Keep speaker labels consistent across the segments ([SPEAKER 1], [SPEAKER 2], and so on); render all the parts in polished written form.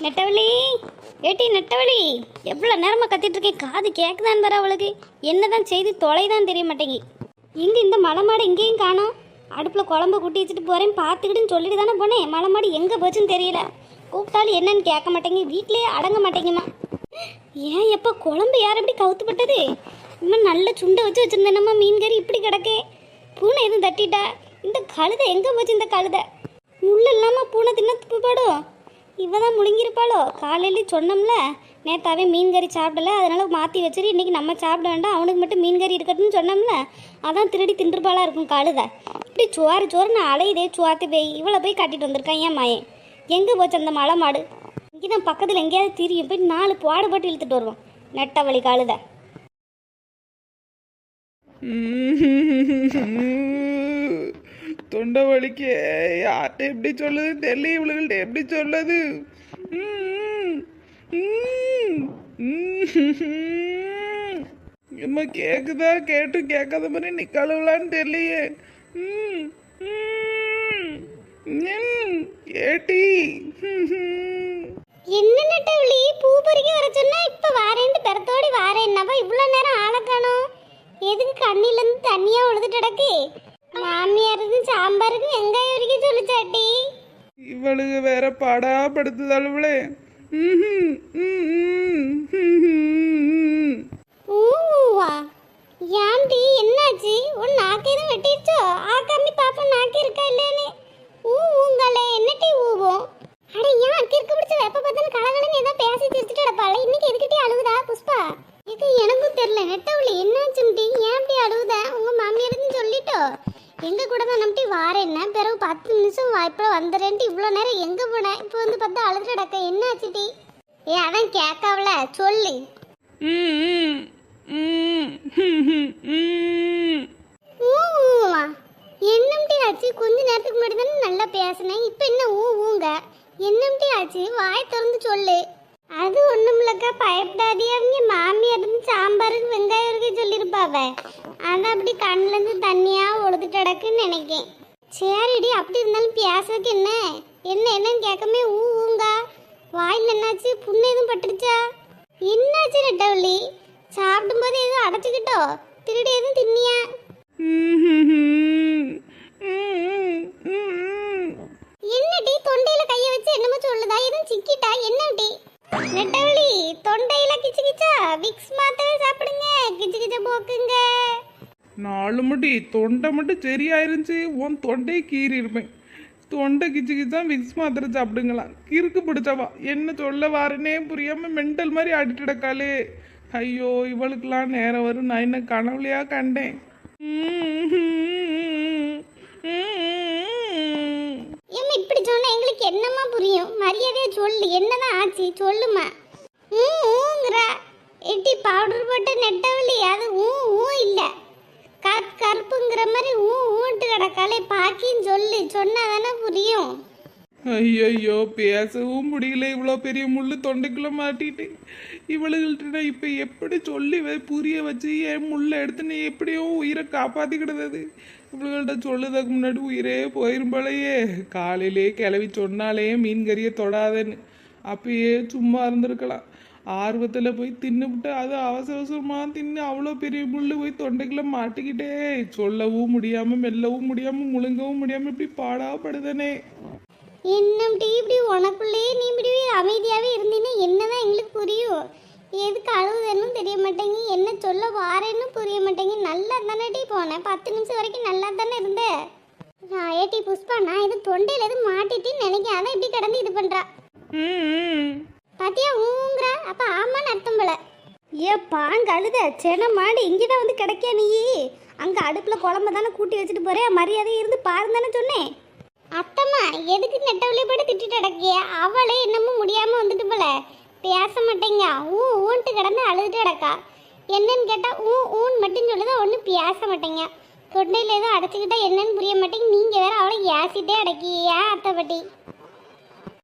[SPEAKER 1] நெட்டவழி, ஏட்டி நெட்டவழி, எவ்வளோ நேரமாக கத்திட்டு இருக்கேன், காது கேட்குதான் வர அவளுக்கு. என்னதான் செய்து தொலைதான் தெரிய மாட்டேங்கி. இங்கே இந்த மலை மாடு எங்கேயும் காணோம். அடுப்பில் குழம்பு கூட்டி வச்சுட்டு போகிறேன் பார்த்துக்கிட்டுன்னு சொல்லிட்டு தானே போனேன். மலை மாடு எங்கே போச்சுன்னு தெரியல. கூப்பிட்டாலும் என்னன்னு கேட்க மாட்டேங்க, வீட்டிலேயே அடங்க மாட்டேங்கம்மா. ஏன் எப்போ குழம்பு யார் எப்படி கவுத்துப்பட்டது? இன்னும் நல்ல சுண்டை வச்சுருந்தேனம்மா, மீன் கறி இப்படி கிடக்கே. பூனை எதுவும் தட்டிட்டா? இந்த கழுதை எங்கே போச்சு? இந்த கழுதை முள் இல்லாமல் பூனை தின்ன துப்புப்பாடும். இவ தான் முழுங்கிருப்பாளோ? காலையிலே சொன்னோம்ல, நேத்தாவே மீன் கறி சாப்பிடல, அதனால மாற்றி வச்சுரு, இன்றைக்கி நம்ம சாப்பிட வேண்டாம், அவனுக்கு மட்டும் மீன் கறி இருக்கட்டும்னு சொன்னோம்ல, அதான் திருடி தின்றுப்பாளாக இருக்கும் கழுதை. இப்படி சோறு நான் அலையுதே சுவாத்து போய் இவளை போய் கட்டிட்டு வந்திருக்கான். ஏன் மாயன் எங்கே போச்சு அந்த மலை மாடு? இங்கே தான் பக்கத்தில் எங்கேயாவது திரியும், போய் 4 பாடுபட்டு இழுத்துட்டு வருவோம். நெட்டவழி கழுதை.
[SPEAKER 2] தொண்டை வலிக்க யார்கிட்ட எப்படி சொல்லுது தெரியல, இவளுகள்ட்ட எப்படி சொல்லுது? அம்மா கேக்குதா? கேட்டு கேட்காத மாதிரி நீ கழுவலான்னு தெரியலையே. ஏட்டி
[SPEAKER 1] என்ன நெட்டவழி, பூ பறிக்க வர சொன்னா இப்ப வாரேன்ட்டு பெறத்தோடி வாரேன்னவா இவ்வளோ நேரம் ஆளை காணோம். எதுக்கு கண்ணிலேருந்து தண்ணியா உழுதுட்டு கிடக்கு? மாமியாருக்கு சாம்பாருக்கு வெங்காயம் உரிக்க சொல்லிச்சாட்டி.
[SPEAKER 2] இவளுக்கு வேற பாடா படுத்துதாளுவளே.
[SPEAKER 1] ஊவா ஏன்டி என்னாச்சு? உன் நாக்கு எதுவும் வெட்டிடுச்சோ? ஆக்காமி பாப்பா நாக்கு இருக்கா இல்லையானே? ஊங்களே என்னட்டி ஊவோம்? அட ஏன் அக்கிற்கு பிடிச்ச வெப்ப பார்த்தாலும் கலகலன்னு ஏதோ பேசி திருச்சிட்டு கிடப்பாள். இன்னைக்கு எதுக்கிட்டே அழுகுதா புஷ்பா? இது எனக்கும் தெரியல. நெட்டவழி என்னாச்சுட்டி? ஏன்டி அழுகுதா? உங்க மாமியாருன்னு சொல்லிட்டோ? எங்க கூட தான் நம்பி வாரேன்னா பிறகு 10 நிமிஷம் வாய்ப்பா வந்துடுறேன்ட்டு இவ்வளோ நேரம் எங்கே போனேன்? இப்போ வந்து பார்த்தா அழுது கிடக்க. என்னாச்சுட்டி? அதான் கேட்காவல சொல்லு. என்னம்டி ஆச்சு? கொஞ்ச நேரத்துக்கு முன்னாடி தானே நல்லா பேசினேன், இப்போ என்ன ஊங்க? என்னம்டி ஆச்சு? வாய் திறந்து சொல்லு. அது ஒண்ணும் இல்லக்கா, பயப்படாதே. அவங்க மாமியார் இருந்து சாம்பாருக்கு வெங்காயம் இருக்க சொல்லியிருப்பாவ, அது அப்படி கண்ணுல இருந்து தண்ணியா ஒழுதுட்டு கிடக்குன்னு நினைக்கேன். சரிடி, அப்படி இருந்தாலும் பேசுறதுக்கு என்ன என்னன்னு கேட்காம ஊங்க. வாயில் என்னாச்சு? புண்ணு எதுவும் பட்டுருச்சா? என்னாச்சு நெட்டவழி? சாப்பிடும்போது எதுவும் அடைச்சிக்கிட்டோ? திருடி எதுவும் தின்னியா? என்னடி தொண்டையில கைய வச்சு என்னமோ சொல்லுதா? எதுவும் சிக்கிட்டா? என்னடி நெட்டவழி? தொண்டையில கிச்சு கிச்சா? விக்ஸ் மாத்திரை சாப்பிடுங்க, கிச்சு கிச்ச போக்குங்க.
[SPEAKER 2] 4 முடி தொண்டை மட்டும் சரியாயிருந்துச்சு, உன் தொண்டையை கீறி இருப்பேன். தொண்டை கிச்சு கிச்சா விக்ஸ் மாத்திரை சாப்பிடுங்களா? கிறுக்கு பிடிச்சவா, என்ன சொல்ல வாரனே புரியாம மெண்டல் மாதிரி ஆடிட்டு கிடக்காளே. ஐயோ, இவளுக்கெல்லாம் நேரம் வரும். நான் என்ன கனவுலையா கண்டேன்?
[SPEAKER 1] இப்படி சொன்னா எங்களுக்கு என்னமா புரியும்? மரியாதையா சொல்லு, என்னதான் ஆச்சு சொல்லுமா. ஊங்குறா எட்டி பவுடர் போட்ட நெட்டவழி, அது ஊ இல்ல கருப்புங்கிற மாதிரி ஊட்டு கிடக்காலே. பாக்கின்னு சொல்லு, சொன்னாதானே புரியும்.
[SPEAKER 2] ஐயோ, பேசவும் முடியல. இவ்வளோ பெரிய முள்ளு தொண்டைக்குள்ளே மாட்டிட்டு இவளுகள்ட்ட நான் இப்போ எப்படி சொல்லி புரிய வச்சு என் முள்ளை எடுத்து நீ எப்படியோ உயிரை காப்பாற்றிக்கிடுது. இவளுகள்ட்ட சொல்லுறதுக்கு முன்னாடி உயிரே போயிரும்பாளையே. காலையிலே கிளவி சொன்னாலே மீன் கறியை தொடாதேன்னு, அப்பயே சும்மா இருந்திருக்கலாம். ஆர்வத்தில் போய் தின்னுவிட்டு அது அவசர அவசரமாக தின்னு அவ்வளோ பெரிய முள்ளு போய் தொண்டைக்குள்ளே மாட்டிக்கிட்டே, சொல்லவும் முடியாமல் மெல்லவும் முடியாமல் முழுங்கவும் முடியாமல் இப்படி பாடாப்படுதானே.
[SPEAKER 1] இன்னும் இப்படி உனக்குள்ளே நீ இப்படி அமைதியாகவே இருந்தீங்கன்னா என்னதான் எங்களுக்கு புரியும்? எதுக்கு அழுகுதுன்னு தெரிய மாட்டேங்க, என்ன சொல்ல வாரேன்னு புரிய மாட்டேங்க. நல்லா தானே போனேன், 10 நிமிஷம் வரைக்கும் நல்லா தானே இருந்தேன். ஏட்டி புஷ்பா, நான் இது தொண்டையில் எதுவும் மாட்டிட்டின்னு நினைக்கிறேன், அதான் இப்படி கிடந்து இது பண்ணுறா. பாத்தியா ஊங்குறா? அப்போ ஆமான்னு அர்த்தம் போல. பாங்க அழுத சென மாடு இங்கே தான் வந்து கிடைக்க. நீ அங்கே அடுப்பில் குழம்பு தானே கூட்டி வச்சுட்டு போகிறேன், மரியாதையை இருந்து பாருன்னு தானே சொன்னேன். அத்தம்மா எதுக்கு நெட்டவழி போட்டு திட்டிட்டு கிடக்கிய? அவளே என்னமோ முடியாமல் வந்துட்டு போல பேச மாட்டேங்க, ஊன்ட்டு கிடந்து அழுதுட்டு கிடக்கா. என்னன்னு கேட்டால் ஊன் மட்டும் சொல்லுதா, ஒன்றும் பேச மாட்டேங்க. தொண்டையில் எதுவும் அடைச்சிக்கிட்டா என்னன்னு புரிய மாட்டேங்க. நீங்கள் வேற அவளை ஏசிட்டே அடக்கியா? அத்தைப்பட்டி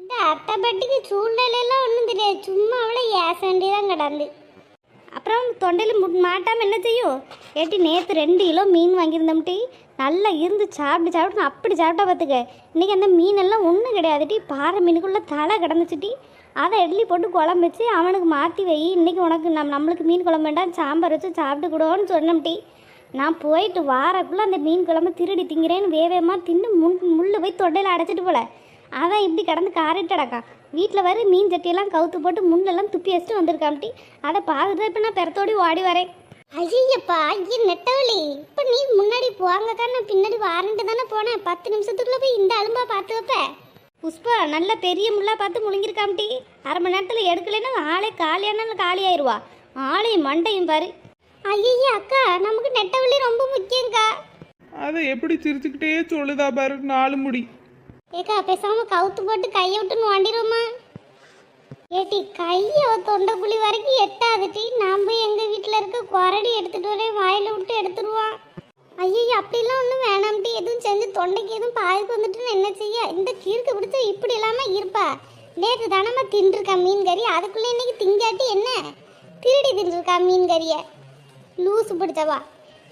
[SPEAKER 1] இந்த அத்தைப்பட்டிக்கு சூழ்நிலையெல்லாம் ஒன்றும் தெரியாது, சும்மா அவளை ஏச வேண்டியதான் கிடந்து. அப்புறம் தொண்டையில் மாட்டாமல் என்ன செய்யும்? ஏட்டி நேற்று 2 கிலோ மீன் வாங்கியிருந்தோம்ட்டி. நல்லா இருந்து சாப்பிட்டு அப்படி சாப்பிட்டா பார்த்துக்க. இன்றைக்கி அந்த மீனெல்லாம் ஒன்றும் கிடையாதுட்டி. பாறை மீனுக்குள்ளே தலை கிடந்துச்சுட்டி. அதை இட்லி போட்டு குழம்பு வச்சு அவனுக்கு மாற்றி வை. இன்றைக்கி உனக்கு நம்மளுக்கு மீன் குழம்பு வேண்டாம், சாம்பார் வச்சு சாப்பிட்டுக்கூடோன்னு சொன்னோம்ட்டி. நான் போயிட்டு வாரக்குள்ளே அந்த மீன் குழம்பு திருடி திங்கிறேன்னு வேகமாக தின்னு முள்ளு போய் தொண்டையில் அடைச்சிட்டு போல. அதான் இப்படி கடந்து காரிட்டடக்கா. வீட்டில் வர மீன் சட்டியெல்லாம் கவுத்து போட்டு முள்ளெல்லாம் துப்பி வச்சுட்டு வந்திருக்காம்ட்டி. அதை பார்த்துட்டு இப்போ நான் பெறத்தோடி ஓடி வரேன். ஐயப்பா, ஐய நெட்டவழி, இப்போ நீ முன்னாடி போங்கக்கா, நான் பின்னாடி வாரண்ட்டு தானே போனேன். 10 நிமிஷத்துக்குள்ளே போய் இந்த அலும்பா பார்த்து வைப்பேன். புஷ்பா நல்ல பெரிய முள்ளா பார்த்து முழுங்கிருக்காம்ட்டி. 1/2 மணி நேரத்தில் எடுக்கலைன்னா ஆளே காலியானாலும் காலி ஆயிடுவா. ஆளையும் மண்டையும் பாரு. ஐயா அக்கா, நமக்கு நெட்டவழி ரொம்ப முக்கியங்க்கா.
[SPEAKER 2] அதை எப்படி சிரிச்சுக்கிட்டே சொல்லுதா பாரு 4 முடி.
[SPEAKER 1] ஏக்கா பேசாமல் கவுத்து போட்டு கையை விட்டுன்னு வாண்டிடுவோமா? ஏட்டி கையை தொண்டைக்குழி வரைக்கும் எட்டாதுட்டி. நான் போய் எங்கள் வீட்டில் இருக்க குரடி எடுத்துகிட்டு வரேன், வாயில் விட்டு எடுத்துருவான். ஐயோ அப்படிலாம் ஒன்றும் வேணாம்ட்டி. எதுவும் செஞ்சு தொண்டைக்கு எதுவும் பாதிப்பு வந்துட்டுன்னு என்ன செய்ய? இந்த கீர்க்கு பிடிச்ச இப்படி இல்லாமல் இருப்பா. நேற்று தானம்மா தின்றுருக்கா மீன் கறி, அதுக்குள்ளே இன்னைக்கு திங்காட்டி என்ன திருடி தின்றுருக்கா மீன் கறியை. லூசு பிடிச்சவா.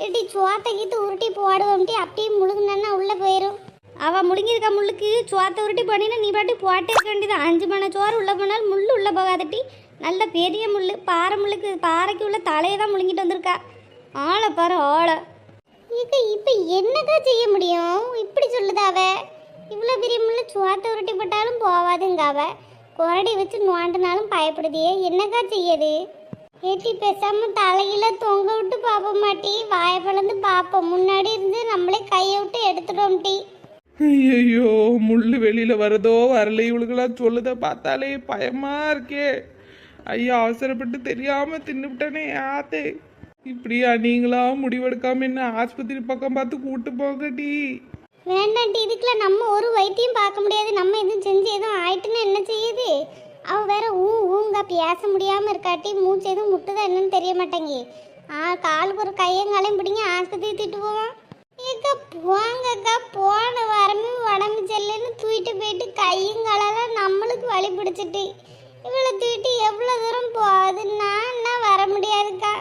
[SPEAKER 1] ஏட்டி சோத்தை கீத்து உருட்டி போடுவோம்ட்டி. அப்படியே முழுங்குனா உள்ளே போயிடும். அவள் முழுங்கிருக்கா முள்ளுக்கு சோத்தை உருட்டி பண்ணினா நீ பாட்டு போட்டே இருக்க வேண்டியது. 5 மணி சோறு உள்ளே போனாலும் முள் உள்ளே போகாதட்டி. நல்ல பெரிய முள், பாறை முள்ளுக்கு, பாறைக்கு உள்ள தலையை தான் முழுங்கிட்டு வந்திருக்கா. ஆளை பாரு ஆளை. இது இப்போ என்னக்கா செய்ய முடியும்? இப்படி சொல்லுதாவ. இவ்வளோ பெரிய முள்ளு சோத்தை உருட்டி போட்டாலும் போவாதுங்க. அவ குரடி வச்சு நோண்டினாலும் பயப்படுதியே, என்னக்கா செய்யுது? ஏட்டி பேசாமல் தலையில தொங்க விட்டு பார்ப்ப மாட்டி, வாயை பிளந்து பார்ப்போம். முன்னாடி இருந்து நம்மளே கையை விட்டு எடுத்துட்டோம்ட்டி.
[SPEAKER 2] ஐயோ, முள்ளு வெளியில வரதோ வரல, இவளுக்கெல்லாம் சொல்லுத பார்த்தாலே பயமா இருக்கே. ஐயா அவசரப்பட்டு தெரியாம தின்னுவிட்டனே ஆத்தே. இப்படியா நீங்களா முடிவெடுக்காம என்ன ஆஸ்பத்திரி பக்கம் பார்த்து கூட்டு போகட்டி?
[SPEAKER 1] வேண்டாண்டி, இதுக்குலாம் நம்ம ஒரு வைத்தியம் பார்க்க முடியாது. நம்ம எதுவும் செஞ்சு எதுவும் ஆயிட்டுன்னு என்ன செய்யுது? அவள் வேற ஊங்க பேச முடியாமல் இருக்காட்டி, மூச்சு எதுவும் முட்டுதா என்னன்னு தெரிய மாட்டேங்கி. காலுக்கு ஒரு கையங்காலையும் பிடிங்க ஆஸ்பத்திரி தூக்கிட்டு போவான். ஏக்கா போங்கக்கா, போன வாரமே உடம்பு செல்லுன்னு தூக்கிட்டு போயிட்டு கையங்காலெல்லாம் நம்மளுக்கு வலி பிடிச்சிட்டு இவ்வளோ தூக்கிட்டு எவ்வளோ தூரம் போகுது? நான் வர முடியாதுக்கா.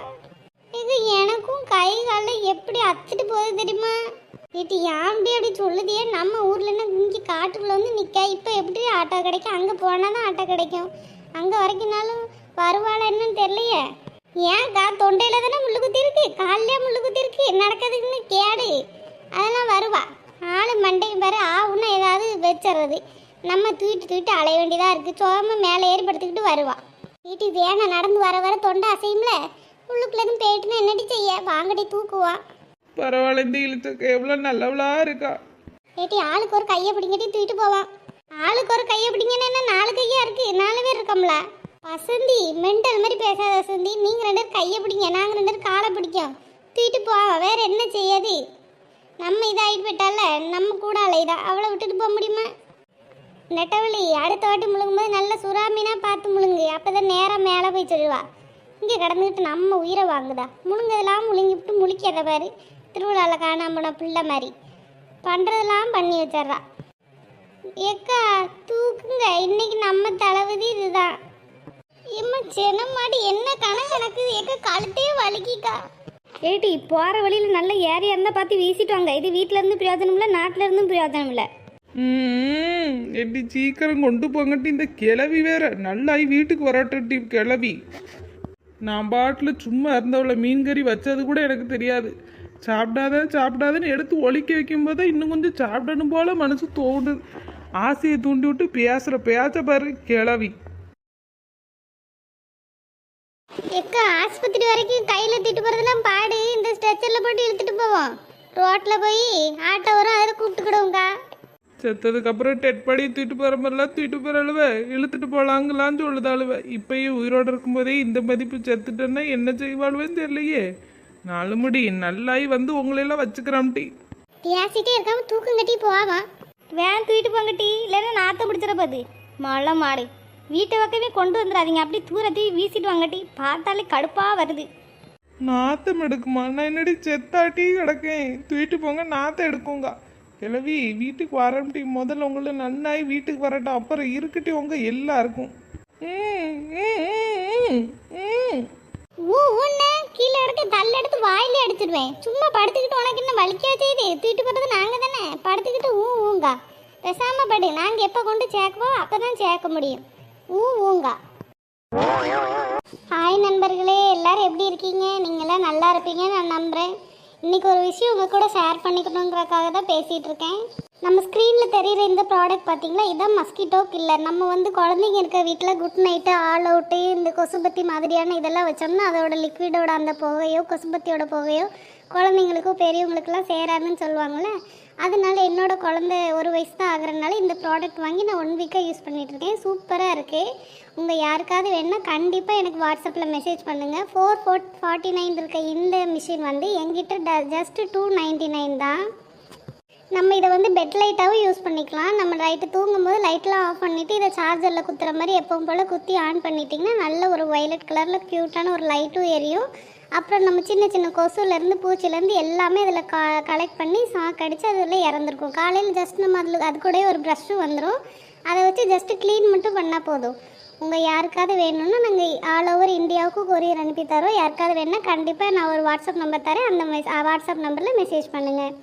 [SPEAKER 1] இது எனக்கும் கை காலில் எப்படி அத்துட்டு போகுது தெரியுமா? இது ஏன்டி அப்படி சொல்லுதியே? நம்ம ஊர்லன்னா இங்கே காட்டுக்குள்ள வந்து நிற்க. இப்போ எப்படி ஆட்டோ கிடைக்கும்? அங்கே போனால் தான் ஆட்டோ கிடைக்கும். அங்கே வரைக்கும்னாலும் வருவாள் என்னன்னு தெரியலையே. ஏன்க்கா தொண்டையில் தானே முள்ளு குத்தி இருக்கு, காலையிலே முள்ளு குத்தி இருக்கு, நடக்கிறதுக்குன்னு கேடு. அதெல்லாம் வருவா. ஆளு மண்டையும் பாரு ஆவுன்னா ஏதாவது வச்சிடுறது. நம்ம தூக்கிட்டு அலைய வேண்டியதாக இருக்குது. சோம மேலே ஏறி படுத்துக்கிட்டு வருவா. வீட்டு வேணாம், நடந்து வர தொண்டை அசையும்ல. உள்ளுக்குள்ளதும் போயிட்டுன்னு என்னடி செய்ய? வாங்கடி தூக்குவா.
[SPEAKER 2] பரவாயில்ல, இந்த இழுத்துக்க எவ்வளோ நல்லவளா இருக்கா.
[SPEAKER 1] ஏட்டி ஆளுக்கு ஒரு கையை பிடிங்கிட்டி தூக்கிட்டு போவான். ஆளுக்கு ஒரு கையை பிடிங்கன்னு என்ன 4 கையா இருக்கு? 4 பேர் இருக்கோம்ல. வசந்தி மென்டல் மாதிரி பேசாத வசந்தி. நீங்கள் 2 பேர் கையை பிடிங்க, நாங்கள் 2 பேர் காலை பிடிக்கும். தூக்கிட்டு போவோம். வேற என்ன செய்யாது? நம்ம இதாகிட்டு போயிட்டால நம்ம கூட அலைதான். அவளை விட்டுட்டு போக முடியுமா? நெட்டவழி, அடுத்த வாட்டி முழுங்கும்போது நல்ல சுறாமீனா பார்த்து முழுங்கு. அப்போ தான் நேராக மேலே போய் சொல்லுவா. இங்கே கடந்துக்கிட்டு நம்ம உயிரை வாங்குதா? முழுங்கதெல்லாம் முழுங்கிவிட்டு முழிக்கிறத பாரு. திருவிழாவில் காணாம போன பிள்ளை மாதிரி பண்ணுறதெல்லாம் பண்ணி வச்சிட்றா. ஏக்கா தூக்குங்க, இன்னைக்கு நம்ம தளபதி இதுதான். ஏம்மா செனமாடி என்ன கணக்கு? ஏக்கா கழுத்தே வலிக்கிக்கா. ஏட்டி போகிற வழியில் நல்ல ஏரியா இருந்தால் பார்த்து வீசிட்டு வாங்க. இது வீட்டில் இருந்து பிரயோஜனம் இல்லை, நாட்டில் இருந்தும் பிரயோஜனம் இல்லை.
[SPEAKER 2] எப்படி சீக்கிரம் கொண்டு போங்கட்டி. இந்த கிளவி வேற நல்லாயி வீட்டுக்கு வரட்டி. கிளவி நான் பாட்டில் சும்மா இருந்தவளை மீன் கறி வச்சது கூட எனக்கு தெரியாது. சாப்பிடாதன்னு எடுத்து ஒழிக்க வைக்கும்போது இன்னும் கொஞ்சம் சாப்பிடணும் போல மனசு தோணுது. ஆசையை தூண்டி விட்டு பேசுகிற பேச்ச பாரு கிளவி.
[SPEAKER 1] ஏக்கா ஆஸ்பத்திரி வரைக்கும் கையில் தூக்கிட்டு போகிறதெல்லாம் பாடு. இந்த ஸ்ட்ரெச்சரில் போட்டு இழுத்துட்டு போவோம். ரோட்டில் போய் ஆட்டோ வரும், அதில் கூப்பிட்டுக்கிடுவோங்க்கா.
[SPEAKER 2] செத்ததுக்கப்புறம் டெட் படி தூக்கிட்டு போகிற மாதிரிலாம் தூக்கிட்டு போகிற அழுவ இழுத்துட்டு போகலாங்களான்னு சொல்லுது அழுவ. இப்பயும் உயிரோடு இருக்கும்போதே இந்த மதிப்பு செத்துட்டேன்னா என்ன செய்வாளுவேன்னு தெரியலையே. 4 முடி நல்லாயி வந்து உங்களையெல்லாம் வச்சுக்கிறான்ட்டி.
[SPEAKER 1] பேசிட்டே இருக்காம தூக்கம் கட்டி போவான். வேன் தூக்கிட்டு போங்கட்டி, இல்லைன்னா நாற்றம் பிடிச்சிட போகுது. மழை மாடு வீட்டை பக்கமே கொண்டு வந்துடாதீங்க. அப்படி தூரத்தை வீசிட்டு வாங்கட்டி. பார்த்தாலே கடுப்பாக வருது.
[SPEAKER 2] நாத்தம் எடுக்குமா? நான் என்னடி செத்தாட்டி கிடக்கேன். தூக்கிட்டு போங்க, நாத்தம் எடுக்குங்க. கிளவி வீட்டுக்கு வரட்டி. முதல்ல உங்களை நன்னாய் வீட்டுக்கு வரட்டும், அப்புறம் இருக்கட்டி உங்க எல்லாருக்கும்.
[SPEAKER 1] ஊன்னு கீழே எடுத்து தள்ள எடுத்து வாயிலே அடிச்சிடுவேன். சும்மா படுத்துக்கிட்டு உனக்கு என்ன வலிக்கா செய்யுது? தூக்கிட்டு போகிறது நாங்கள் தானே. படுத்துக்கிட்டு ஊங்கா பேசாம படு. நாங்கள் எப்போ கொண்டு சேர்க்குவோம் அப்போ தான் சேர்க்க முடியும். ஊங்கா. ஹாய் நண்பர்களே, எல்லாரும் எப்படி இருக்கீங்க? நீங்களாம் நல்லா இருப்பீங்கன்னு நான் நம்புகிறேன். இன்றைக்கி ஒரு விஷயம் உங்கள் கூட ஷேர் பண்ணிக்கணுங்கிறதுக்காக தான் பேசிகிட்டு இருக்கேன். நம்ம ஸ்க்ரீனில் தெரிகிற இந்த ப்ராடக்ட் பார்த்தீங்களா, இதுதான் மஸ்கிட்டோ கில்லர். நம்ம வந்து குழந்தைங்க இருக்க வீட்டில் குட் நைட்டு, ஆல் அவுட்டு, இந்த கொசுபத்தி மாதிரியான இதெல்லாம் வச்சோம்னா அதோட லிக்விடோட அந்த புகையோ கொசுபத்தியோட புகையோ குழந்தைங்களுக்கும் பெரியவங்களுக்கெல்லாம் சேராதுன்னு சொல்லுவாங்கள்ல. அதனால என்னோட குழந்தை 1 வயசு தான் ஆகிறனால இந்த ப்ராடக்ட் வாங்கி நான் 1 வீக்காக யூஸ் பண்ணிகிட்ருக்கேன். சூப்பராக இருக்குது. உங்கள் யாருக்காவது வேணுன்னா கண்டிப்பாக எனக்கு வாட்ஸ்அப்பில் மெசேஜ் பண்ணுங்கள். 449 இருக்க இந்த மிஷின் வந்து எங்கிட்ட ஜஸ்ட்டு 299 தான். நம்ம இதை வந்து பெட் லைட்டாகவும் யூஸ் பண்ணிக்கலாம். நம்ம நைட்டு தூங்கும்போது லைட்லாம் ஆஃப் பண்ணிவிட்டு இதை சார்ஜரில் குத்துற மாதிரி எப்பவும் போல் குத்தி ஆன் பண்ணிட்டிங்கன்னா நல்ல ஒரு வயலட் கலரில் க்யூட்டான ஒரு லைட்டும் எரியும். அப்புறம் நம்ம சின்ன சின்ன கொசுலேருந்து பூச்சிலேருந்து எல்லாமே இதில் கலெக்ட் பண்ணி சாக்கடிச்சு அதில் இறந்துருக்கும். காலையில் ஜஸ்ட் நம்ம அது கூட ஒரு ப்ரஷ்ஷும் வந்துடும். அதை வச்சு ஜஸ்ட்டு க்ளீன் மட்டும் பண்ணால் போதும். உங்கள் யாருக்காவது வேணும்னா நாங்கள் ஆல் ஓவர் இந்தியாவுக்கு கொரியர் அனுப்பி தரோம். யாருக்காவது வேணுன்னா கண்டிப்பாக நான் ஒரு வாட்ஸ்அப் நம்பர் தரேன். அந்த வாட்ஸ்அப் நம்பரில் மெசேஜ் பண்ணுங்கள்.